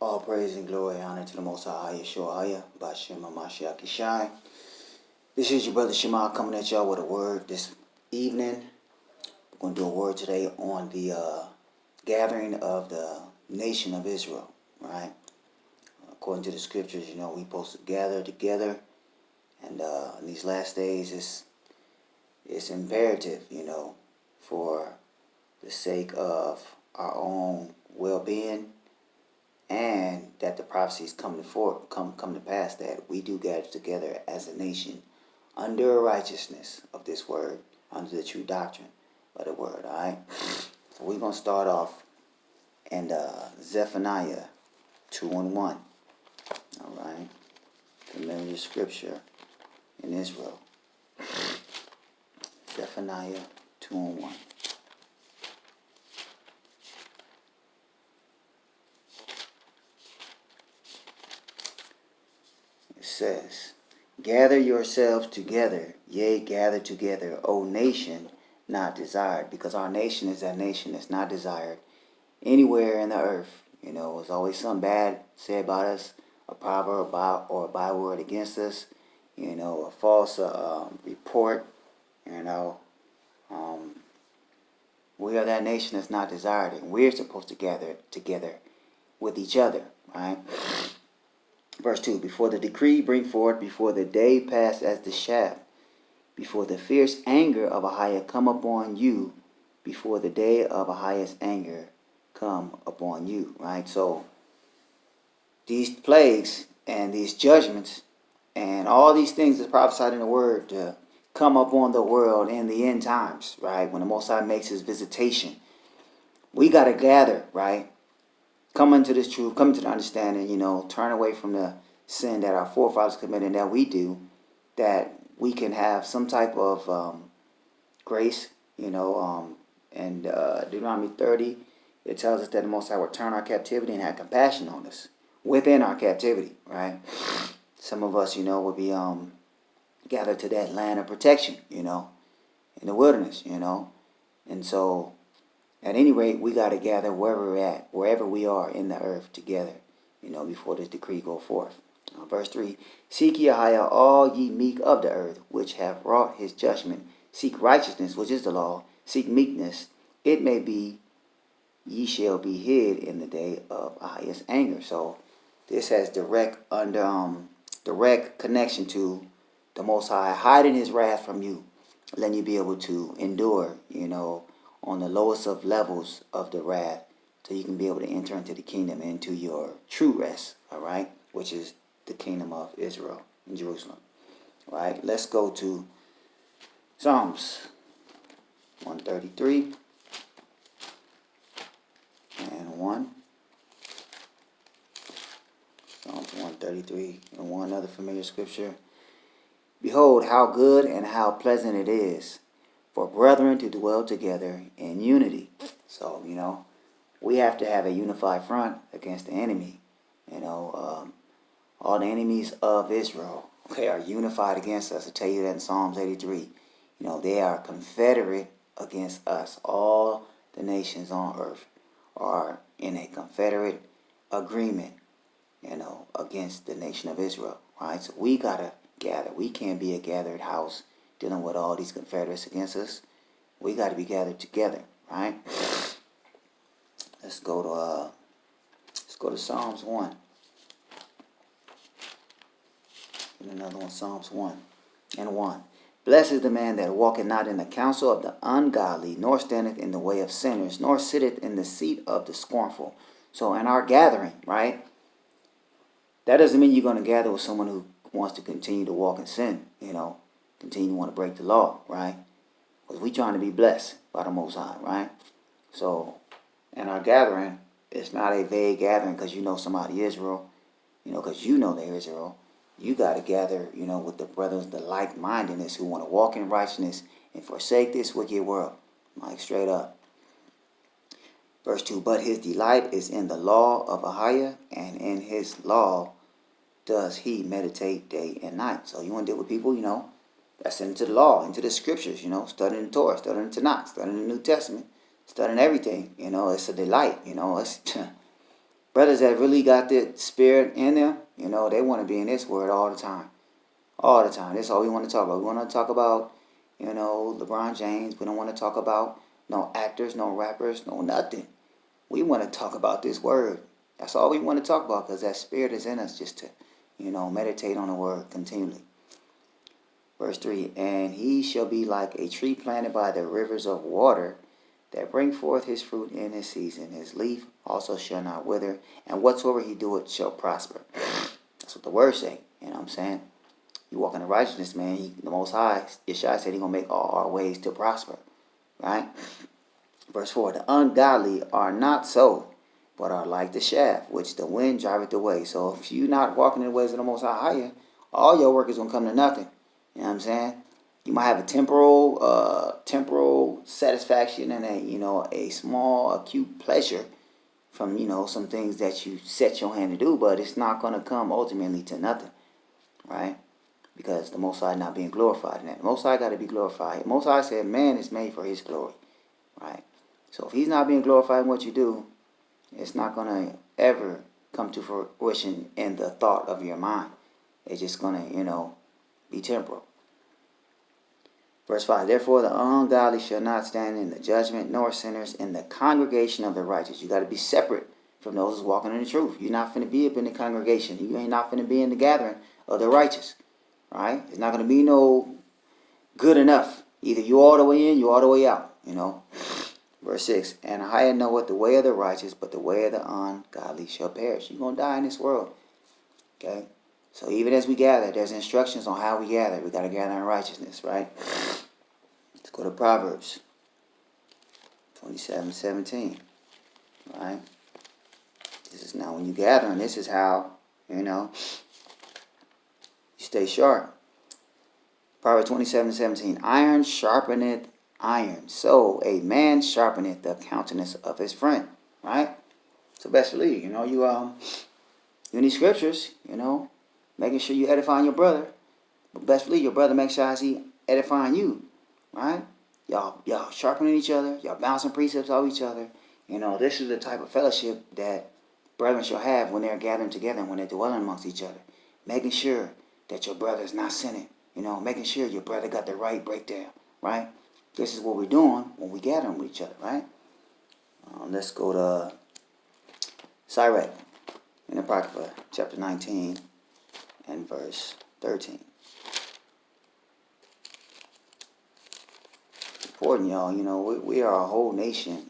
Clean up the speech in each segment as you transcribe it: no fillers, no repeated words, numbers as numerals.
All praise and glory and honor to the Most High, Yeshua, Bashem, Mashiach, Yeshai. This is your brother Shema coming at y'all with a word this evening. We're going to do a word today on the gathering of the nation of Israel, right? According to the scriptures, we supposed to gather together. And in these last days, it's imperative, for the sake of our own well-being, and that the prophecies come to pass, that we do gather together as a nation under righteousness of this word, under the true doctrine of the word. All right. So we're gonna start off in Zephaniah 2:1. All right. Familiar scripture in Israel. Zephaniah 2:1. It says, "Gather yourselves together, yea, gather together, O nation not desired," because our nation is that nation that's not desired anywhere in the earth. There's always something bad said about us, a proverb or a byword against us, a false report. We are that nation that's not desired, and we're supposed to gather together with each other, right? Verse 2, "Before the decree bring forth, before the day pass as the shaft, before the fierce anger of Ahiah come upon you, before the day of Ahiah's anger come upon you," right? So these plagues and these judgments and all these things that's prophesied in the word to come upon the world in the end times, right? When the Most High makes his visitation, we got to gather, right? Come into this truth, come into the understanding, turn away from the sin that our forefathers committed and that we do, that we can have some type of grace, and Deuteronomy 30, it tells us that the Most High will turn our captivity and have compassion on us within our captivity, right? Some of us, will be gathered to that land of protection, in the wilderness, and so at any rate, we got to gather wherever we're at, wherever we are in the earth together, before this decree go forth. Verse 3, "Seek ye Ahiah, all ye meek of the earth, which have wrought his judgment. Seek righteousness, which is the law. Seek meekness. It may be ye shall be hid in the day of Ahiah's anger." So this has direct connection to the Most High hiding his wrath from you, letting you be able to endure, on the lowest of levels of the wrath, so you can be able to enter into the kingdom, into your true rest, all right, which is the kingdom of Israel in Jerusalem. All right, let's go to Psalms 133 and 1. Psalms 133 and 1, another familiar scripture. "Behold, how good and how pleasant it is for brethren to dwell together in unity." So, we have to have a unified front against the enemy. All the enemies of Israel, are unified against us. I tell you that in Psalms 83. They are confederate against us. All the nations on earth are in a confederate agreement, against the nation of Israel, right? So we got to gather. We can't be a gathered house dealing with all these confederates against us. We got to be gathered together, right? Let's go to Psalms 1. And another one, Psalms 1 and 1. "Blessed is the man that walketh not in the counsel of the ungodly, nor standeth in the way of sinners, nor sitteth in the seat of the scornful." So in our gathering, right, that doesn't mean you're going to gather with someone who wants to continue to walk in sin, continue to want to break the law, right? Because we're trying to be blessed by the Most High, right? So in our gathering, it's not a vague gathering because somebody Israel, because they're Israel. You got to gather, with the brothers, the like-mindedness who want to walk in righteousness and forsake this wicked world, like straight up. Verse 2, "But his delight is in the law of Ahiah, and in his law does he meditate day and night." So you want to deal with people, that's into the law, into the scriptures, studying the Torah, studying the Tanakh, studying the New Testament, studying everything. It's a delight, it's Brothers that really got the spirit in them, you know, they want to be in this word all the time. All the time. That's all we want to talk about. We want to talk about, you know, LeBron James. We don't want to talk about no actors, no rappers, no nothing. We want to talk about this word. That's all we want to talk about because that spirit is in us just to, you know, meditate on the word continually. Verse 3, and he shall be like a tree planted by the rivers of water that bring forth his fruit in his season. His leaf also shall not wither, and whatsoever he doeth shall prosper. That's what the word say. You know what I'm saying? You walk in the righteousness, man. The Most High, Yeshua said He gonna make all our ways to prosper, right? Verse 4: the ungodly are not so, but are like the shaft which the wind driveth away. So if you not walking in the ways of the Most High, all your work is gonna come to nothing. You know what I'm saying? You might have a temporal satisfaction and a small acute pleasure from some things that you set your hand to do, but it's not gonna come ultimately to nothing, right? Because the Most High not being glorified in that. The Most High got to be glorified. The Most High said man is made for His glory, right? So if He's not being glorified in what you do, it's not going to ever come to fruition in the thought of your mind. It's just going to, be temporal. Verse 5, therefore the ungodly shall not stand in the judgment, nor sinners in the congregation of the righteous. You got to be separate from those who's walking in the truth. You're not finna be up in the congregation. You ain't not finna be in the gathering of the righteous. Right? It's not going to be no good enough. Either you all the way in, you all the way out. Verse 6, and I knoweth the way of the righteous, but the way of the ungodly shall perish. You're going to die in this world. Okay? So even as we gather, there's instructions on how we gather. We got to gather in righteousness, right? Let's go to Proverbs 27:17. Right? This is now when you gather, and this is how, you stay sharp. Proverbs 27:17. Iron sharpeneth iron, so a man sharpeneth the countenance of his friend. Right? So best believe, you in these scriptures, making sure you edifying your brother. But best believe your brother makes sure he edifying you. Right? Y'all sharpening each other, y'all bouncing precepts off each other. This is the type of fellowship that brethren shall have when they're gathering together and when they're dwelling amongst each other. Making sure that your brother is not sinning. Making sure your brother got the right breakdown, right? This is what we're doing when we gather with each other, right? Let's go to Sirach in the Apocrypha, chapter 19 and verse 13. Important, y'all. We are a whole nation,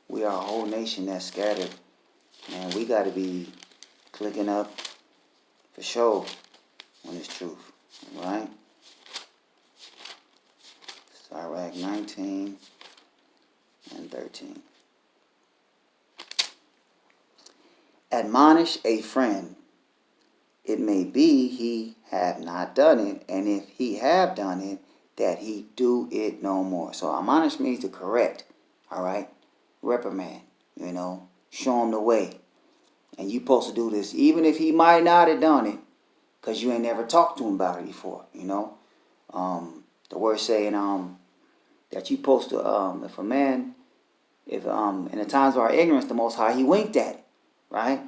We are a whole nation that's scattered. And we got to be clicking up for sure when it's truth. Right? Sirach 19 and 13. Admonish a friend. It may be he have not done it, and if he have done it, that he do it no more. So admonish means to correct. All right? Reprimand. Show him the way. And you supposed to do this even if he might not have done it, because you ain't never talked to him about it before. The word saying that you supposed to if a man in the times of our ignorance, the Most High, He winked at it, right?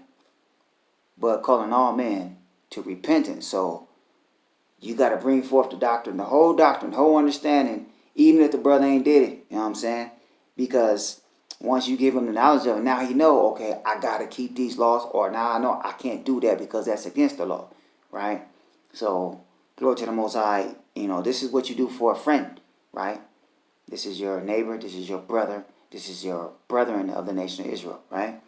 But calling all men to repentance. So you got to bring forth the doctrine, the whole understanding, even if the brother ain't did it. You know what I'm saying? Because once you give him the knowledge of it, now he know, okay, I got to keep these laws, or now I know I can't do that because that's against the law, right? So glory to the Most High. This is what you do for a friend, right? This is your neighbor. This is your brother. This is your brethren of the nation of Israel, right?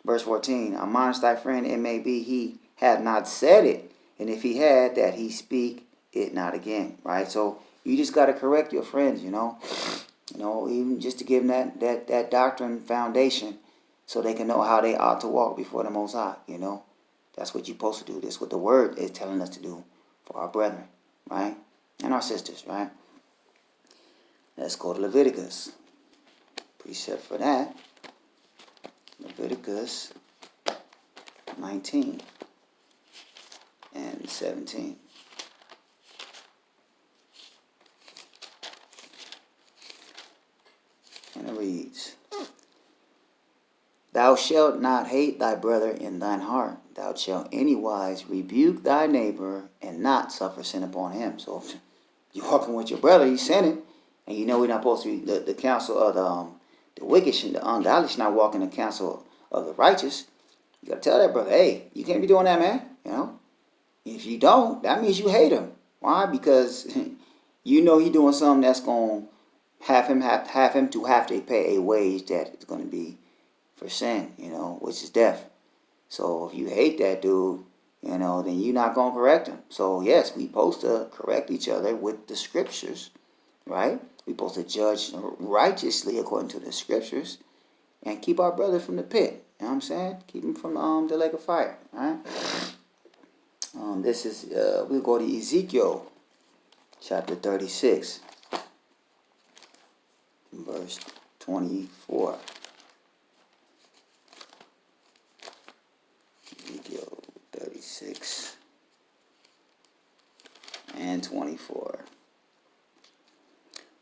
Verse 14, admonish thy friend, it may be he had not said it, and if he had, that he speak it not again, right? So you just got to correct your friends, even just to give them that doctrine foundation so they can know how they ought to walk before the Most High, That's what you're supposed to do. This is what the word is telling us to do for our brethren, right? And our sisters, right? Let's go to Leviticus. Precept for that. Leviticus 19 and 17. And it reads, Thou shalt not hate thy brother in thine heart. Thou shalt anywise rebuke thy neighbor and not suffer sin upon him. So if you're walking with your brother, he's sinning, and you know we're not supposed to be the counsel of the wicked, the ungodly should not walk in the counsel of the righteous. You gotta tell that brother, hey, you can't be doing that, man. You know, if you don't, that means you hate him. Why? Because you know he doing something that's gonna have him to have to pay a wage that is gonna be for sin, you know, which is death. So if you hate that dude, you know, then you're not gonna correct him. So yes, we supposed to correct each other with the scriptures, right? We supposed to judge righteously according to the scriptures and keep our brother from the pit. You know what I'm saying? Keep him from the lake of fire. All right. This is we'll go to Ezekiel chapter 36, verse 24. Ezekiel 36 and 24.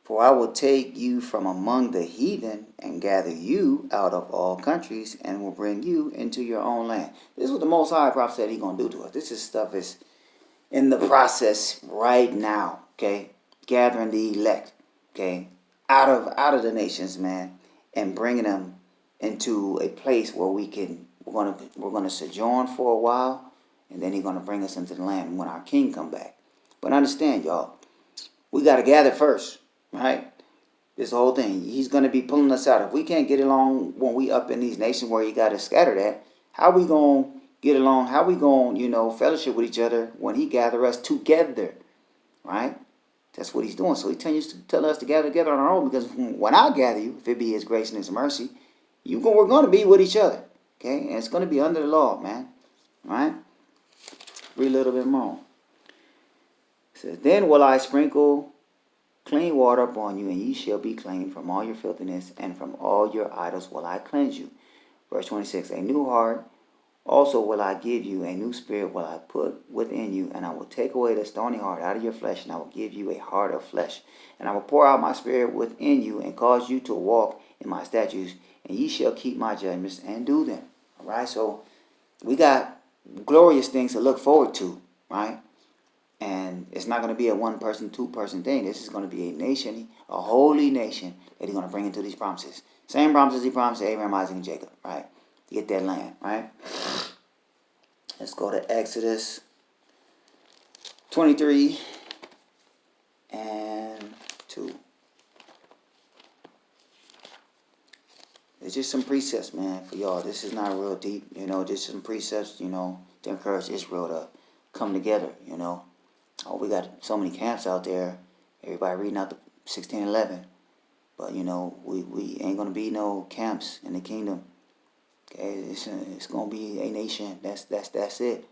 For I will take you from among the heathen and gather you out of all countries and will bring you into your own land. This is what the Most High Prophet said He's going to do to us. This is stuff is in the process right now, okay? Gathering the elect, okay? Out of the nations, man, and bringing them into a place where we're gonna sojourn for a while, and then He's going to bring us into the land when our King come back. But understand, y'all, we got to gather first. Right? This whole thing. He's going to be pulling us out. If we can't get along when we up in these nations where He got us scattered at, how we going to get along? How we going to, fellowship with each other when He gather us together? Right? That's what He's doing. So He tell us to gather together on our own, because when I gather you, if it be His grace and His mercy, we're going to be with each other. Okay? And it's going to be under the law, man. Right? Read a little bit more. It says, then will I sprinkle clean water upon you, and ye shall be clean from all your filthiness, and from all your idols will I cleanse you. Verse 26, a new heart also will I give you, a new spirit will I put within you, and I will take away the stony heart out of your flesh, and I will give you a heart of flesh. And I will pour out my spirit within you, and cause you to walk in my statutes, and ye shall keep my judgments and do them. All right, so we got glorious things to look forward to, right? And it's not going to be a one-person, two-person thing. This is going to be a nation, a holy nation that He's going to bring into these promises. Same promises He promised to Abraham, Isaac, and Jacob, right? To get that land, right? Let's go to Exodus 23 and 2. It's just some precepts, man, for y'all. This is not real deep, just some precepts, to encourage Israel to come together, Oh, we got so many camps out there. Everybody reading out the 1611. But, we ain't going to be no camps in the kingdom. Okay, it's going to be a nation. That's it.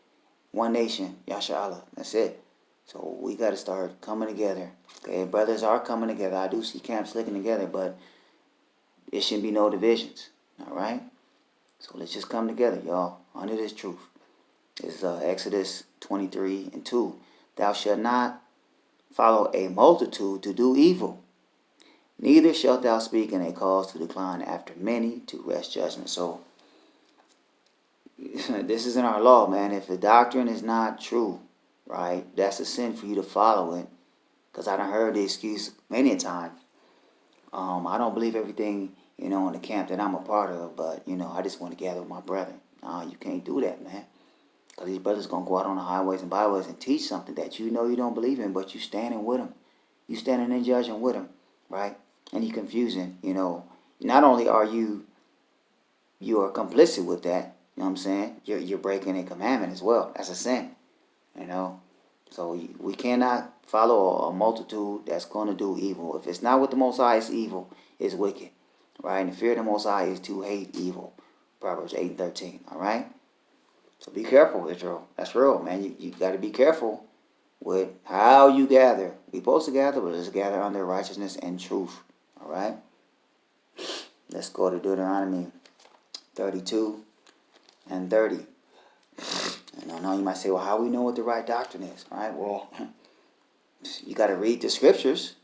One nation, Yasha Allah. That's it. So we got to start coming together. Okay, brothers are coming together. I do see camps sticking together, but it shouldn't be no divisions. All right? So let's just come together, y'all, under this truth. It's Exodus 23 and 2. Thou shalt not follow a multitude to do evil, neither shalt thou speak in a cause to decline after many to wrest judgment. So this is in our law, man. If the doctrine is not true, right, that's a sin for you to follow it. Because I done heard the excuse many a time. I don't believe everything, in the camp that I'm a part of, but, I just want to gather with my brethren. No, you can't do that, man. Because these brothers going to go out on the highways and byways and teach something that you don't believe in, but you standing with them. You standing and judging with them, right? And you confusing, Not only are you are complicit with that, you know what I'm saying? You're breaking a commandment as well. That's a sin, So we cannot follow a multitude that's going to do evil. If it's not with the Most High, it's evil. It's wicked, right? And the fear of the Most High is to hate evil. Proverbs 8 and 13, all right? So be careful, Israel. That's real, man. You got to be careful with how you gather. We're supposed to gather, but let's gather under righteousness and truth. All right? Let's go to Deuteronomy 32 and 30. And I know you might say, well, how do we know what the right doctrine is? All right? Well, you got to read the scriptures,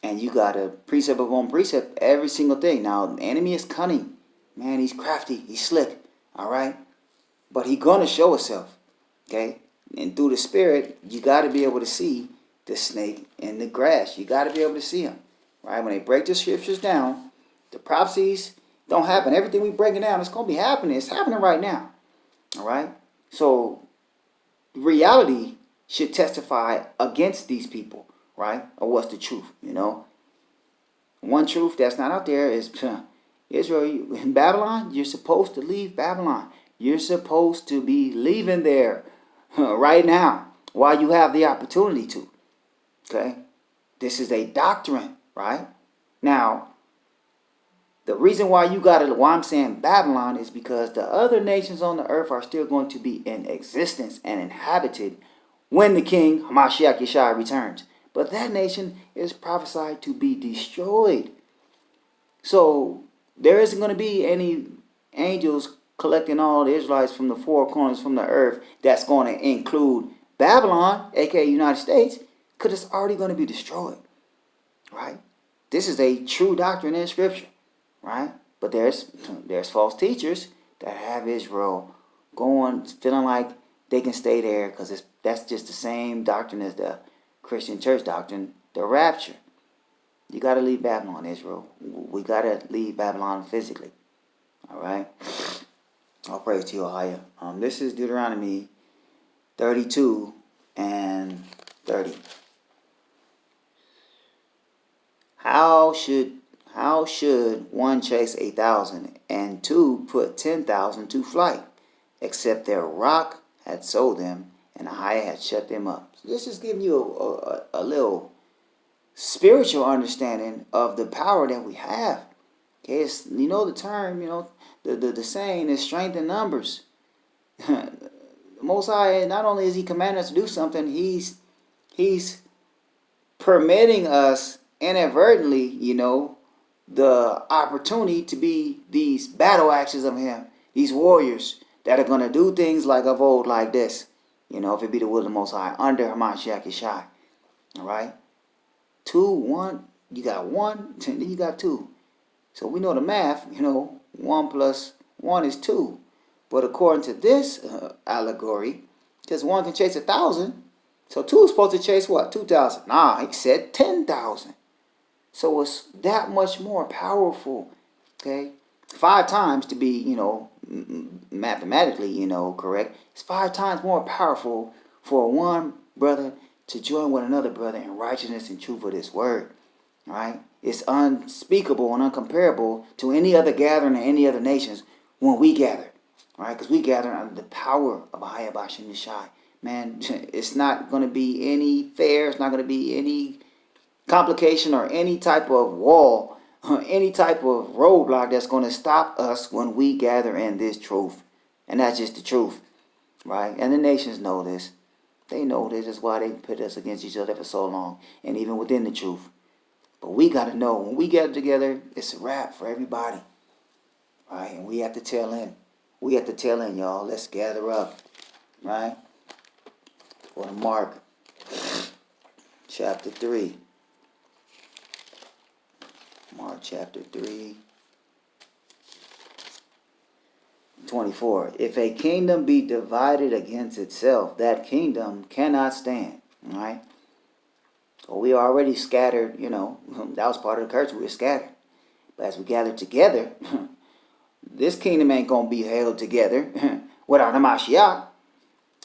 and you got to precept upon precept every single thing. Now, the enemy is cunning. Man, he's crafty. He's slick. All right? But he's going to show himself. Okay? And through the Spirit, you got to be able to see the snake in the grass. You got to be able to see him. Right? When they break the scriptures down, the prophecies don't happen. Everything we breaking down, it's going to be happening. It's happening right now. All right? So, reality should testify against these people. Right? Or what's the truth, you know? One truth that's not out there is Israel, in Babylon, you're supposed to leave Babylon. You're supposed to be leaving there right now while you have the opportunity to. Okay? This is a doctrine, right? Now, the reason why I'm saying Babylon is because the other nations on the earth are still going to be in existence and inhabited when the king, Hamashiach Yeshua, returns. But that nation is prophesied to be destroyed. So there isn't going to be any angels collecting all the Israelites from the four corners from the earth that's going to include Babylon, aka United States, because it's already going to be destroyed. Right? This is a true doctrine in Scripture. Right? But there's false teachers that have Israel going, feeling like they can stay there because that's just the same doctrine as the Christian church doctrine, the rapture. You got to leave Babylon, Israel. We got to leave Babylon physically. All right? All praise to you, Ahia. This is Deuteronomy 32 and 30. How should one chase 1,000 and two put 10,000 to flight, except their rock had sold them and Ahia had shut them up? So this is giving you a little spiritual understanding of the power that we have. Okay, it's, you know the term, you know, the saying is strength in numbers. The Most High, not only is he commanding us to do something, he's permitting us inadvertently, you know, the opportunity to be these battle axes of him, these warriors that are going to do things like of old, like this. You know, if it be the will of the Most High, under Hamashiach Yeshua. All right? 2, 1, you got 1, then you got 2. So we know the math, you know, 1 plus 1 is 2. But according to this allegory, because 1 can chase 1,000, so 2 is supposed to chase what? 2,000. Nah, he said 10,000. So it's that much more powerful, okay? 5 times to be, you know, mathematically, you know, correct. It's 5 times more powerful for one brother to join with another brother in righteousness and truth of this word, right? It's unspeakable and uncomparable to any other gathering or any other nations when we gather, right? Because we gather under the power of Ahia Bashem Yeshai. Man, it's not going to be any fair. It's not going to be any complication or any type of wall or any type of roadblock that's going to stop us when we gather in this truth. And that's just the truth, right? And the nations know this. They know this is why they put us against each other for so long, and even within the truth. But we got to know, when we gather together, it's a wrap for everybody, right? And we have to tell in. We have to tell in, y'all. Let's gather up, right? Go to Mark chapter 3. Mark chapter 3, 24. If a kingdom be divided against itself, that kingdom cannot stand. All right? So we are already scattered, you know. That was part of the curse. We were scattered. But as we gather together, this kingdom ain't going to be held together without a Mashiach.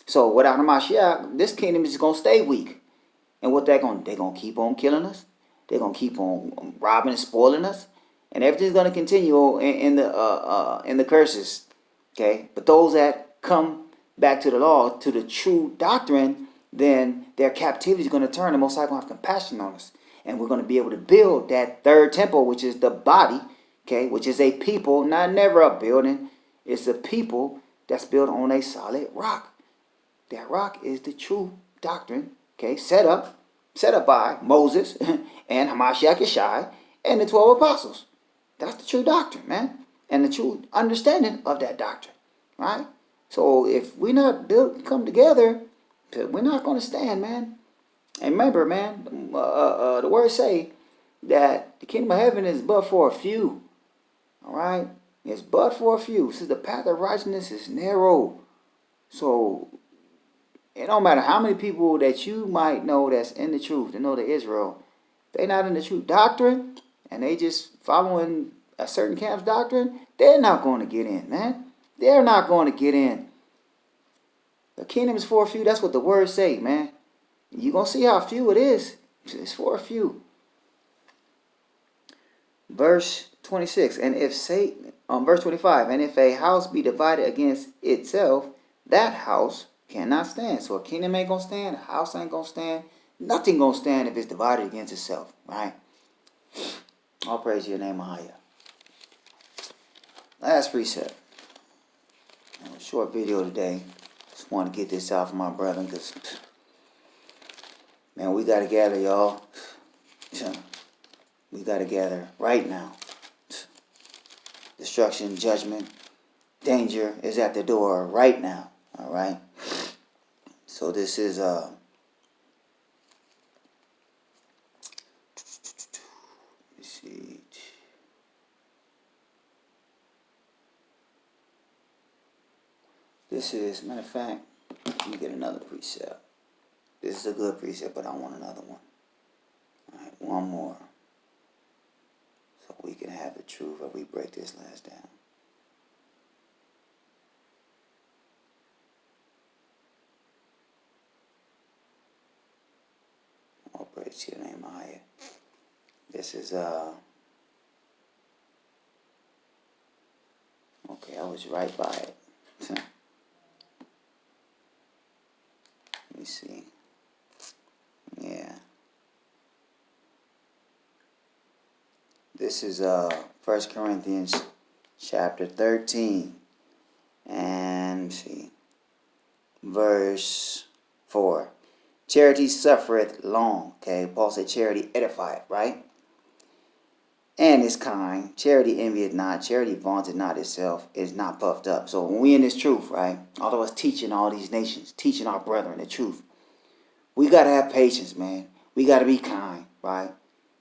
So without a Mashiach, this kingdom is going to stay weak. And what they're going to keep on killing us. They're going to keep on robbing and spoiling us. And everything's going to continue in the curses. Okay? But those that come back to the law, to the true doctrine, then their captivity is going to turn. The Most High is going to have compassion on us. And we're going to be able to build that third temple, which is the body, okay, which is a people, not never a building. It's a people that's built on a solid rock. That rock is the true doctrine, okay, set up by Moses and Hamashiach Yeshai and the 12 apostles. That's the true doctrine, man. And the true understanding of that doctrine, right? So if we not come together, we're not going to stand, man. And remember, man, the words say that the kingdom of heaven is but for a few, all right? It's but for a few. Since the path of righteousness is narrow. So it don't matter how many people that you might know that's in the truth, that know the Israel, they not in the truth doctrine, and they just following a certain camp's doctrine, they're not going to get in, man. They're not going to get in. The kingdom is for a few. That's what the words say, man. You're going to see how few it is. It's for a few. Verse 26, and if Satan, verse 25, and if a house be divided against itself, that house cannot stand. So a kingdom ain't going to stand, a house ain't going to stand, nothing going to stand if it's divided against itself, right? All praise your name, Mahaya. Last precept. A short video today. Just want to get this out for my brethren because, man, we got to gather, y'all. We got to gather right now. Destruction, judgment, danger is at the door right now. All right. So this is let's see. This is, matter of fact, let me get another precept. This is a good precept, but I want another one. All right, one more. So we can have the truth as we break this last down. All praise to your name, Mahaya. This is, okay, I was right by it. Let me see. Yeah. This is 1 Corinthians chapter 13. And see. Verse 4. Charity suffereth long. Okay, Paul said charity edifieth, right? And is kind. Charity envieth not. Charity vaunteth not itself. Is not puffed up. So when we in this truth, right? All of us teaching all these nations, teaching our brethren the truth. We got to have patience, man. We got to be kind, right?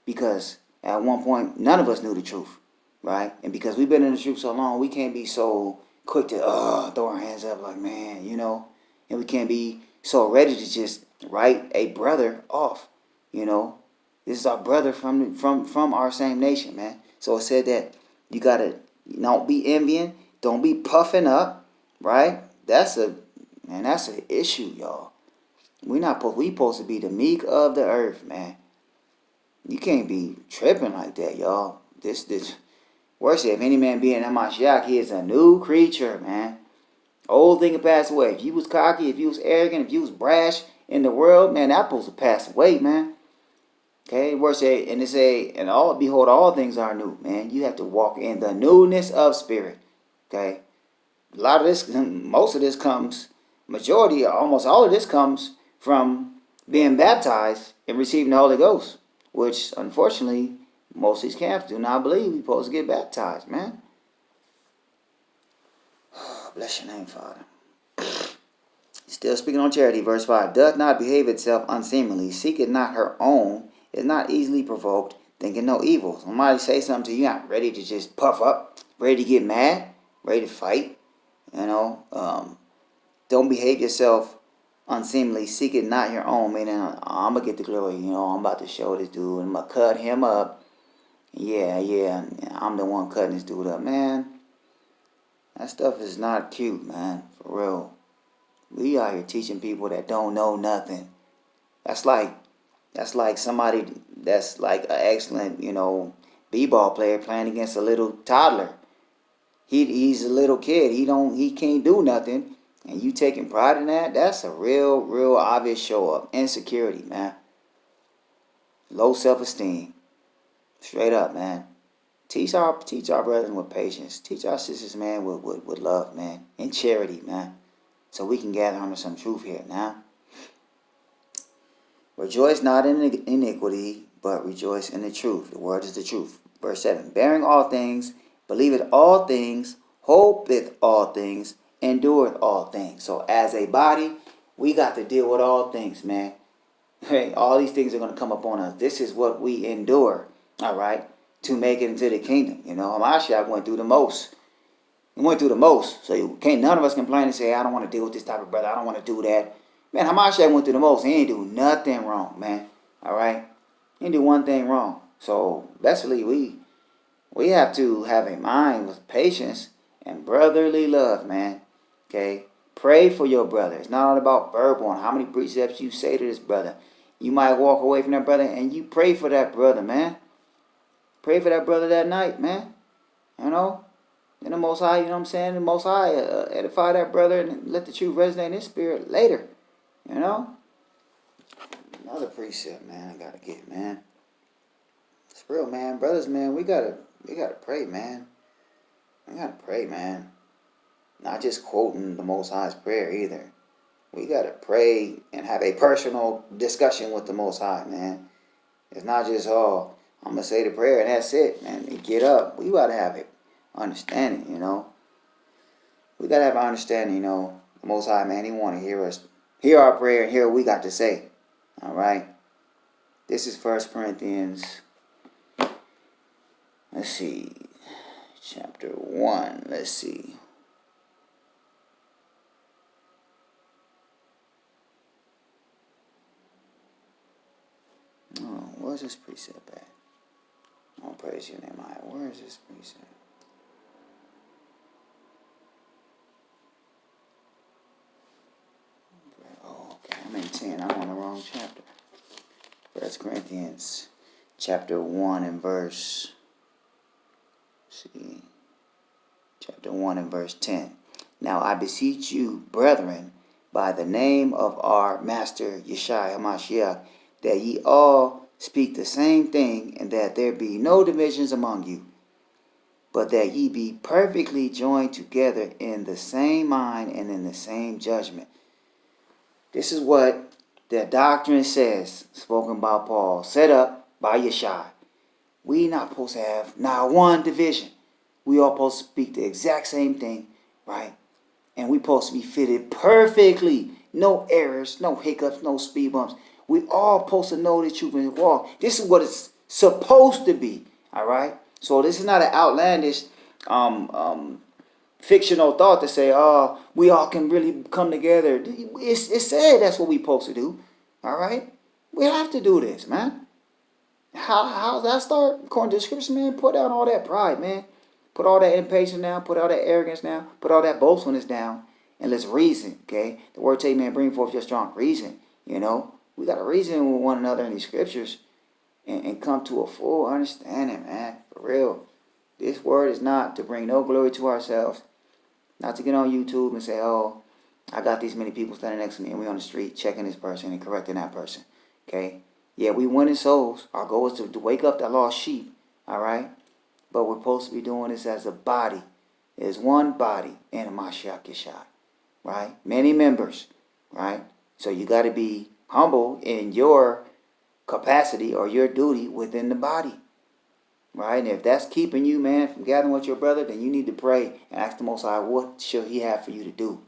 Because at one point, none of us knew the truth, right? And because we've been in the truth so long, we can't be so quick to throw our hands up like, man, you know. And we can't be so ready to just write a brother off, you know. This is our brother from our same nation, man. So it said that you got to don't be envying, don't be puffing up, right? That's an issue, y'all. We supposed to be the meek of the earth, man. You can't be tripping like that, y'all. This worse, if any man be in Hamashiach, he is a new creature, man. Old thing can pass away. If you was cocky, if you was arrogant, if you was brash in the world, man, that's supposed to pass away, man. Okay, worse say, and it say, and behold, all things are new, man. You have to walk in the newness of spirit. Okay, a lot of this, most of this comes, majority, almost all of this comes from being baptized and receiving the Holy Ghost, which unfortunately most of these camps do not believe we're supposed to get baptized, man. Bless your name, Father. Still speaking on charity, verse 5. Doth not behave itself unseemly, seeketh not her own, is not easily provoked, thinking no evil. Somebody say something to you, you're not ready to just puff up, ready to get mad, ready to fight. You know, don't behave yourself unseemly, seek it not your own, meaning I'm going to get the glory, you know, I'm about to show this dude, I'm going to cut him up. Yeah, I'm the one cutting this dude up, man. That stuff is not cute, man, for real. We out here teaching people that don't know nothing. That's like somebody that's like an excellent, you know, b-ball player playing against a little toddler. He's a little kid. He can't do nothing. And you taking pride in that, that's a real obvious show of insecurity, man. Low self-esteem. Straight up, man. Teach our brethren with patience. Teach our sisters, man, with love, man. And charity, man. So we can gather under some truth here now. Rejoice not in iniquity, but rejoice in the truth. The word is the truth. Verse 7. Bearing all things, believeth all things, hopeth all things, endureth all things. So as a body, we got to deal with all things, man. Hey, all these things are going to come upon us. This is what we endure, all right, to make it into the kingdom. You know, Hamashiach went through the most. and went through the most. So you can't none of us complain and say, I don't want to deal with this type of brother. I don't want to do that. Man, Hamashiach went through the most. He ain't do nothing wrong, man. All right? He didn't do one thing wrong. So basically, we have to have a mind with patience and brotherly love, man. Okay? Pray for your brother. It's not all about verbal and how many precepts you say to this brother. You might walk away from that brother and you pray for that brother, man. Pray for that brother that night, man. You know? And the Most High, you know what I'm saying? The Most High edify that brother and let the truth resonate in his spirit later. You know? Another precept, man, I gotta get, man. It's real, man. Brothers, man, we gotta pray, man. We gotta pray, man. Not just quoting the Most High's prayer either. We gotta pray and have a personal discussion with the Most High, man. It's not just, oh, I'm gonna say the prayer and that's it, man. And get up. We gotta have it. Understanding, you know. We gotta have an understanding, you know. The Most High, man, He want to hear us, hear our prayer, and hear what we got to say. All right. This is 1 Corinthians. Let's see, chapter 1. Let's see. Oh, where's this precept at? Oh, praise your name, I. Where is this precept? Oh, okay. I'm in 10. I'm on the wrong chapter. 1 Corinthians chapter 1 and verse. See. Chapter 1 and verse 10. Now I beseech you, brethren, by the name of our Master Yeshua HaMashiach, that ye all speak the same thing, and that there be no divisions among you, but that ye be perfectly joined together in the same mind and in the same judgment. This is what the doctrine says, spoken by Paul, set up by Yeshua. We not supposed to have not one division. We all supposed to speak the exact same thing, right? And we supposed to be fitted perfectly. No errors, no hiccups, no speed bumps. We all supposed to know the truth and walk. This is what it's supposed to be, all right? So this is not an outlandish fictional thought to say, oh, we all can really come together. It's said that's what we supposed to do, all right? We have to do this, man. How's that start? According to the scripture, man, put down all that pride, man. Put all that impatience down. Put all that arrogance down. Put all that boastfulness down. And let's reason, okay? The word tell you, man, bring forth your strong reason, you know? We got to reason with one another in these scriptures and come to a full understanding, man. For real. This word is not to bring no glory to ourselves. Not to get on YouTube and say, oh, I got these many people standing next to me and we on the street checking this person and correcting that person, okay? Yeah, we winning souls. Our goal is to wake up that lost sheep, all right? But we're supposed to be doing this as a body. There's one body in Mashiach Yeshua, right? Many members, right? So you got to be humble in your capacity or your duty within the body, right? And if that's keeping you, man, from gathering with your brother, then you need to pray and ask the Most High, what should He have for you to do?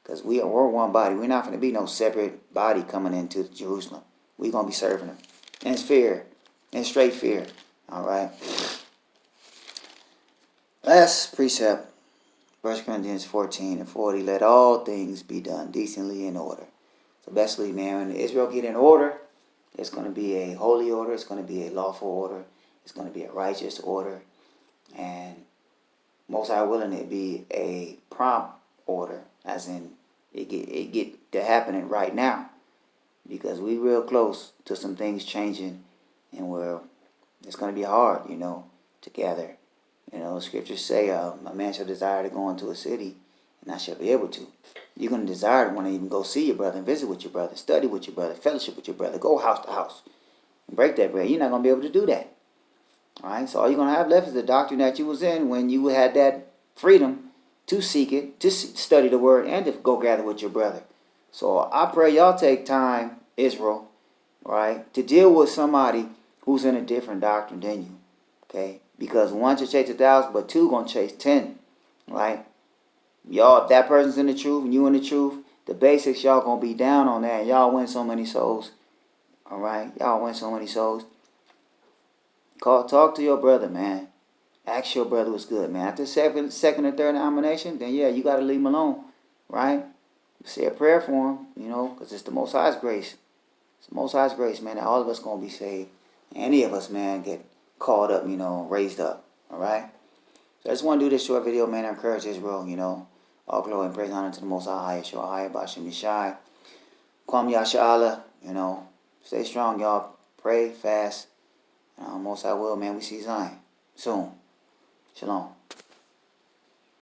Because we're one body. We're not going to be no separate body coming into Jerusalem. We're going to be serving Him. And it's fear. And straight fear. All right. Last precept. 1 Corinthians 14 and 40. Let all things be done decently in order. So basically, man, when Israel get in order, it's going to be a holy order. It's going to be a lawful order. It's going to be a righteous order. And most high willing, it be a prompt order. As in, it get to happening right now. Because we real close to some things changing, and it's going to be hard, you know, to gather. You know, scriptures say, a man shall desire to go into a city, and I shall be able to. You're going to desire to want to even go see your brother and visit with your brother, study with your brother, fellowship with your brother, go house to house, and break that bread. You're not going to be able to do that. All right, so all you're going to have left is the doctrine that you was in when you had that freedom to seek it, to study the word, and to go gather with your brother. So I pray y'all take time, Israel, right, to deal with somebody who's in a different doctrine than you, okay? Because one should chase 1,000, but two gonna chase 10, right? Y'all, if that person's in the truth and you in the truth, the basics y'all gonna be down on that. And y'all win so many souls, all right? Y'all win so many souls. Talk to your brother, man. Ask your brother what's good, man. After second or third denomination, then yeah, you got to leave him alone, right? Say a prayer for him, you know, because it's the Most High's grace. It's the Most High's grace, man, that all of us going to be saved. Any of us, man, get called up, you know, raised up, all right? So I just want to do this short video, man, to encourage Israel, you know. All glory and praise and honor to the Most High, Yeshua, Bashim Yeshai. Kwam Yasha, you know. Stay strong, y'all. Pray, fast. Most High will, man. We see Zion soon. Shalom.